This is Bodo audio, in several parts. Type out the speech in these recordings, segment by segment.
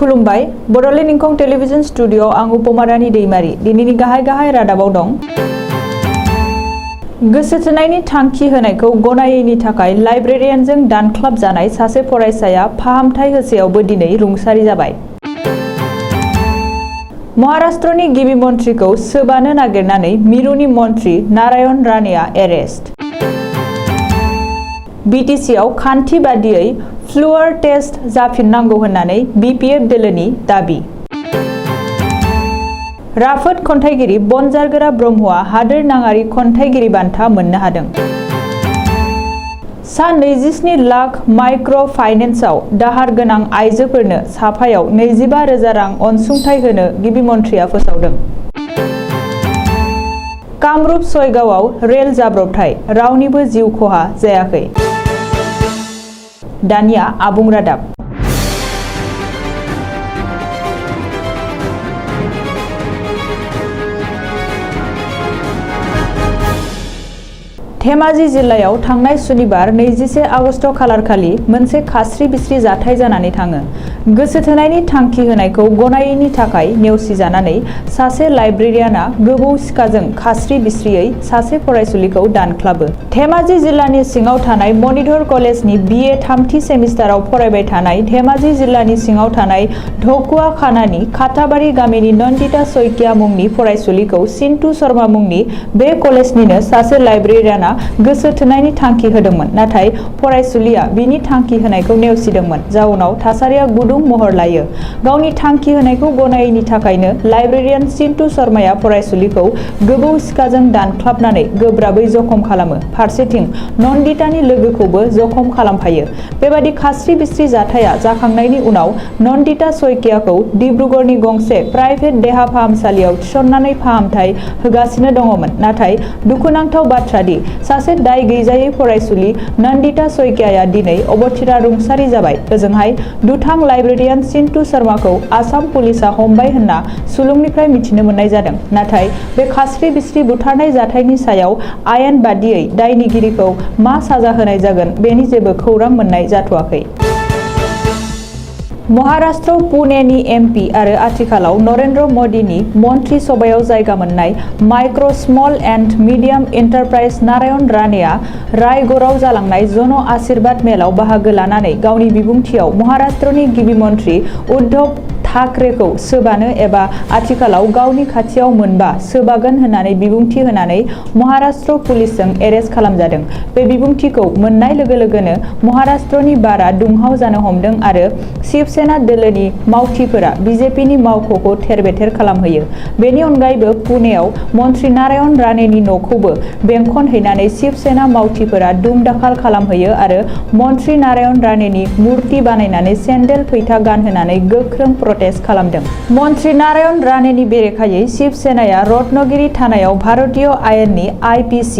खुलुमबाय बड'लेण्ड इंखं टेलिभिजन स्टुडिअ आं उपमारानि दैमारि दिनैनि गाहाय रादाबाव दं। गोसो थोनायनि थांखि होनायखौ गनायैनि थाखाय लाइब्रेरियानजों दानख्लाब जानाय सासे फरायसाया फाहामथाय होसेयावबो दिनै रुंसारि जाबाय। महाराष्ट्रनि गिबि मन्थ्रिखौ सोबानो नागिरनानै मिरुनि मन्थ्रि नारायण राणेआ एरेस्ट। बिटिसिआव खान्थि बादियै फ्लुअर टेस्ट जाफिननांगौ होननानै बिपिएफ दोलोनि दाबि। राफोद खन्थाइगिरि बनजारगोरा ब्रह्मआ हादोर नाङारि खन्थाइगिरि बान्था मोननो हादों। सा 27 लाख माइक्र' फाइनेन्सआव दाहार गोनां आइजोफोरनो साफायाव 25,000 रां अनसुंथाइ होनो गिबि मन्थ्रिया फोसावदों। कामरुप सयगावआव रेल जाब्रबथाय रावनिबो जिउ खहा जायाखै। दानिया आबुं रादाब। धेमाजि जिल्लायाव थांनाय सुनिबार 21 आगस्ट खालारखालि मोनसे खास्रि बिस्रि जाथाय जानानै थाङो। गोसो थोनायनि थांखि होनायखौ गनायैनि थाखाय नेवसिजानानै सासे लाइब्रेरियाना गोबौ सिखाजों खास्रि बिस्रियै सासे फरायसुलिखौ दानख्लाबो। धेमाजि जिल्लानि सिङाव थानाय मणिधर कलेजनि BA थामथि सेमिस्टाराव फरायबाय थानाय धेमाजि जिल्लानि सिङाव थानाय ढकुवा खानानि खाताबारि गामिनि नन्दिता सइकिया मुंनि फरायसुलिखौ सिन्टु शर्मा मुंनि बे कलेजनिनो सासे लाइब्रेरियाना गोसो थोनायनि थांखि होदोंमोन, नाथाय फरायसुलिया बिनि थांखि होनायखौ नेवसिदोंमोन। जाउनाव थासारिया गुदुं महर लायो। गावनि थांखि होनायखौ गनायैनि थाखायनो लाइब्रेरियान सिन्टु शर्माया फरायसुलिखौ गोबौ सिखाजों दानख्लाबनानै गोब्राबै जखम खालामो। फारसेथिं नन्दितानि लोगोखौबो जखम खालामफायो। बेबादि खास्रि बिस्रि जाथाया जाखांनायनि उनाव नन्दिता सइकियाखौ डिब्रुगड़नि गंसे प्राइभेट देहा फाहामसालियाव थिसननानै फाहामथाय होगासिनो दङमोन। नाथाय दुखुनांथाव बाथ्रा दि सासे दाय गैजायै फरायसुलि नन्दिता सइकियाया दिनै अबथिरा रुंसारि जाबाय। ओजोंहाय दुथां लाइब्रेरियान सिन्टु शर्माखौ आसाम पुलिसा हमबाय होनना सुलुंनिफ्राय मिथिनो मोननाय जादों। नाथाय बे खास्रि बिस्रि बुथारनाय जाथायनि सायाव आयेन बादियै दायनिगिरिखौ मा साजा होनाय जागोन बेनि जेबो खौरां मोननाय जाथ'वाखै। महाराष्ट्र पुणेनि MP आरो आथिखालाव नरेन्द्र मदिनि मन्थ्रि सभायाव जायगा मोननाय micro', small and medium enterprise Narayan राणेआ रायगड़आव जालांनाय जन आशीर्बाद मेलाव बाहागो लानानै गावनि बिबुंथियाव महाराष्ट्रनि गिबि मन्थ्रि उद्धव ठाकरेखौ सोबानो एबा आथिखालाव गावनि खाथियाव मोनबा सोबागोन होननानै बिबुंथि होनानै महाराष्ट्र पुलिसजों एरेस्ट खालामजादों। बे बिबुंथिखौ मोननाय लोगो लोगोनो महाराष्ट्रनि बारा दुंहाव जानो हमदों आरो शिवसेना दोलोनि मावथिफोरा बिजेपिनि मावख'खौ थेर-बेथेर खालामहोयो। बेनि अनगायैबो पुनेयाव मन्थ्रि नारायण राणेनि न'खौबो बेंखनहैनानै शिवसेना मावथिफोरा दुम-दाखाल खालामहोयो आरो मन्थ्रि नारायण राणेनि मुर्ति बानायनानै सेन्देल फैथा गानहोनानै गोख्रों प्रटेस्ट खालामदों। मन्थ्रि नारायण राणेनि बेरेखायै शिवसेनाया रत्नगिरि थानायाव भारतीय आयेननि IPC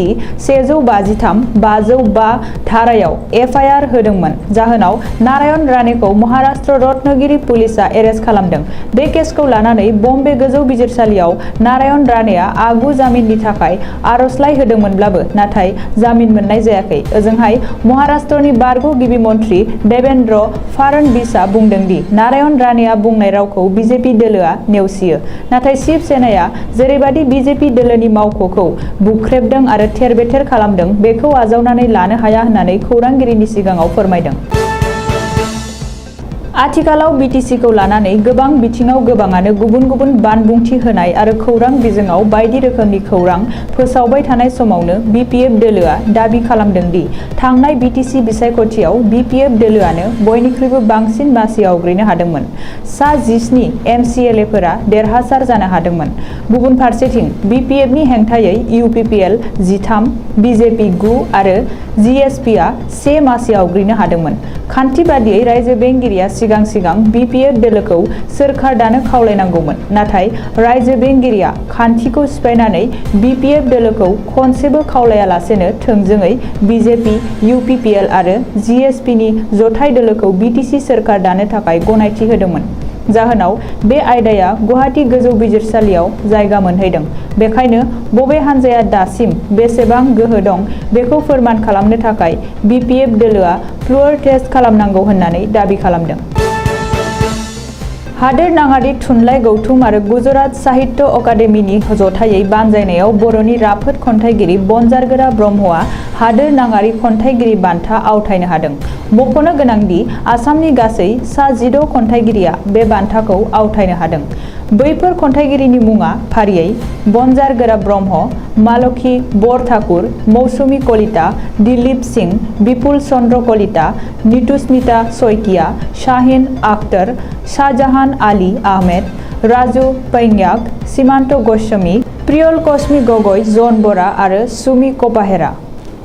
153/505 धारायाव FIR होदोंमोन। जाहोनाव नारायण राणेखौ महाराष्ट्र रत्नगिरि पुलिसा एरेस्ट खालामदों। बे केसखौ लानानै बम्बे गोजौ बिजिरसालियाव नारायण राणेआ आगु जामिननि थाखाय आर'जलाइ होदोंमोनब्लाबो नाथाय जामिन मोननाय जायाखै। ओजोंहाय महाराष्ट्रनि बारग' गिबि मन्थ्रि देवेन्द्र फाडणवीसआ बुंदों दि नारायण राणेआ बुंनाय रावखौ बिजेपि दोलोआ नेवसियो। नाथाय शिवसेनाया जेरैबादि बिजेपि दोलोनि मावख'खौ बुख्रेबदों आरो थेर-बेथेर खालामदों बेखौ आजावनानै लानो हाया होननानै खौरांगिरिनि सिगाङाव फोरमायदों। आथिखालाव बिटिसिखौ लानानै गोबां बिथिङाव गोबाङानो गुबुन गुबुन बानबुंथि होनाय आरो खौरां बिजोङाव बायदि रोखोमनि खौरां फोसावबाय थानाय समावनो बिपिएफ दोलोआ दाबि खालामदों दि थांनाय बिटिसि बिसायख'थियाव बिपिएफ दोलोआनो बयनिख्रुइबो बांसिन मासि आवग्रिनो हादोंमोन। सा 17 MCLAफोरा देरहासार जानो हादोंमोन। गुबुन फारसेथिं बिपिएफनि हेंथायै UPPL 13, बिजेपि 9 आरो जिएसपिआ 1 मासि आवग्रिनो हादोंमोन। खान्थि बादियै रायजो बेंगिरिया सिगां बिपिएफ दोलोखौ सोरखार दानो खावलायनांगौमोन। नाथाय रायजो बेंगिरिया खान्थिखौ सिफायनानै बिपिएफ दोलोखौ खनसेबो खावलायालासेनो थोंजोङै बिजेपि, UPPL आरो जिएसपिनि जथाय दोलोखौ बिटिसि सोरखार दानो थाखाय गनायथि होदोंमोन। जाहोनाव बे आयदाया गुवाहाटी गोजौ बिजिरसालियाव जायगा मोनहैदों। बेखायनो बबे हान्जाया दासिम बेसेबां गोहो दं बेखौ फोरमान खालामनो थाखाय बिपिएफ दोलोआ फ्लुअर टेस्ट खालामनांगौ होननानै दाबि खालामदों। हादोर नाङारि थुनलाइ गौथुम आरो गुजरात साहित्य अकादेमिनि जथायै बानजायनायाव बर'नि राफोद खन्थाइगिरि बनजारगोरा ब्रह्मआ हादोर नाङारि खन्थाइगिरि बान्था आवथायनो हादों। मख'नो गोनांदि आसामनि गासै सा 16 खन्थाइगिरिया बे बान्थाखौ आवथायनो हादों। बैफोर खन्थाइगिरिनि मुङा फारियै बनजारगोरा ब्रह्म, मालखी बरठाकुर, मौसुमी कलिता, दिलीप सिंह, बिपुल चन्द्र कलिता, नितुस्मिता शइकिया, शाहीन आख्तर, शाहजाहान आली आहमेद, राजु पैंयाक, सीमान्त गस्वामी, प्रियल कस्मी गगৈ, जन बरा आरो सुमी कपाहेरा।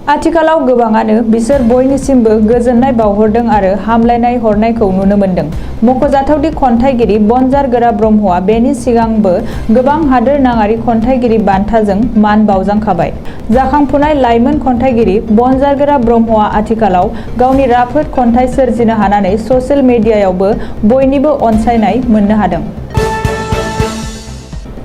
आथिखालाव गोबाङानो बिसोर बयनिसिमबो गोजोननाय बावहरदों आरो हामलायनाय हरनायखौ नुनो मोन्दों। मख'जाथावदि खन्थाइगिरि बनजारगोरा ब्रह्मआ बेनि सिगांबो गोबां हादोर नाङारि खन्थाइगिरि बान्थाजों मान बावजांखाबाय। जाखांफुनाय लाइमोन खन्थाइगिरि बनजारगोरा ब्रह्मआ आथिखालाव गावनि राफोद खन्थाइ सोरजिनो हानानै ससियेल मिडियायावबो बयनिबो अनसायनाय मोननो हादों।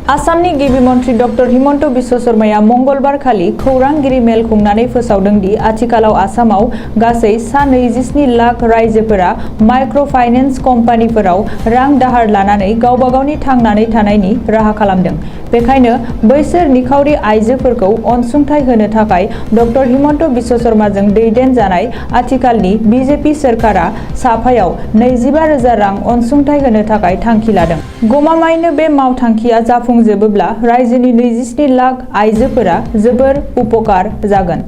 आसामनि गिबि मन्थ्रि डक्टर हिमन्त बिश्व शर्माया मंगलबार खालि खौरांगिरि मेल खुंनानै फोसावदों दि आथिखालाव आसामाव गासै सा 27 लाख राइजोफोरा माइक्र' फाइनेन्स कम्पानिफोराव रां दाहार लानानै गावबा गावनि थांनानै थानायनि राहा खालामदों। बेखायनो बैसोर निखावरि आइजोफोरखौ अनसुंथाइ होनो थाखाय डक्टर हिमन्त बिश्व शर्माजों दैदेनजानाय आथिखालनि बिजेपि सोरखारा साफायाव 25,000 रां अनसुंथाइ होनो थाखाय थांखि लादों। गमामायैनो बे मावथांखिया जाफुंजोबोब्ला रायजोनि 27 लाख आइजोफोरा जोबोर उपकार जागोन।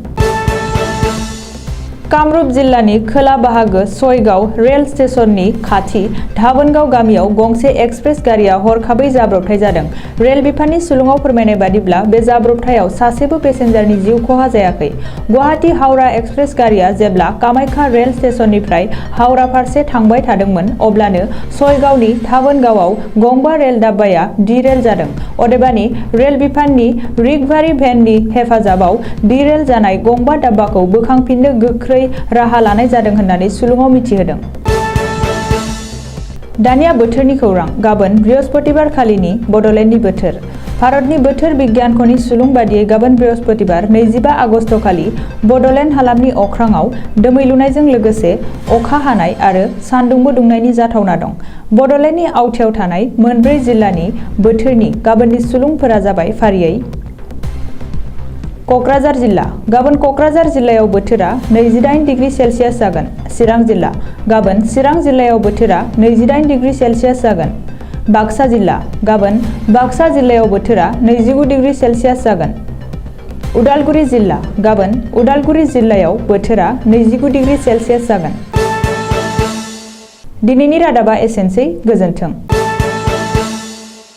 कामरुप जिल्लानि खोला बाहागो सयगाव रेल स्टेशननि खाथि धाबनगाव गामियाव गंसे एक्सप्रेस गारिया हरखाबै जाब्रबथाय जादों। रेल बिफाननि सुलुङाव फोरमायनाय बादिब्ला बे जाब्रबथायाव सासेबो पेसेन्जारनि जिउ खहा जायाखै। गुवाहाटी हावड़ा एक्सप्रेस गारिया जेब्ला कामाख्या रेल स्टेशननिफ्राय हावड़ा फारसे थांबाय थादोंमोन अब्लानो सयगावनि धाबनगावआव गंबा रेल डाब्बाया डिरेल जादों। अदेबानि रेल बिफाननि रिकभारि भेननि हेफाजाबाव डिरेल जानाय गंबा डाब्बाखौ बोखांफिननो गोख्रै राहा लानाय जादों होननानै सुलुङाव मिथिहोदों। दानिया बोथोरनि खौरां। गाबोन बृहस्पतिबार खालिनि बड'लेण्डनि बोथोर। भारतनि बोथोर बिगियानख'नि सुलुं बादियै गाबोन बृहस्पतिबार 25 आगस्ट खालि बड'लेण्ड हालामनि अख्राङाव दोमैलुनायजों लोगोसे अखा हानाय आरो सान्दुंबो दुंनायनि जाथावना दं। बड'लेण्डनि आवथायाव थानाय मोनब्रै जिल्लानि बोथोरनि गाबोननि सुलुंफोरा जाबाय फारियै क'क्राझार जिल्ला। गाबोन क'क्राझार जिल्लायाव बोथोरा 28 डिग्री सेल्सियास जागोन। चिरां जिल्ला। गाबोन चिरां जिल्लायाव बोथोरा 28 डिग्री सेल्सियास जागोन। बाक्सा जिल्ला। गाबोन बाक्सा जिल्लायाव बोथोरा 29 डिग्री सेल्सियास जागोन। उदालगुरि जिल्ला। गाबोन उदालगुरि जिल्लायाव बोथोरा 29 डिग्री सेल्सियास जागोन। दिनैनि रादाबा एसेनोसै। गोजोन्थों।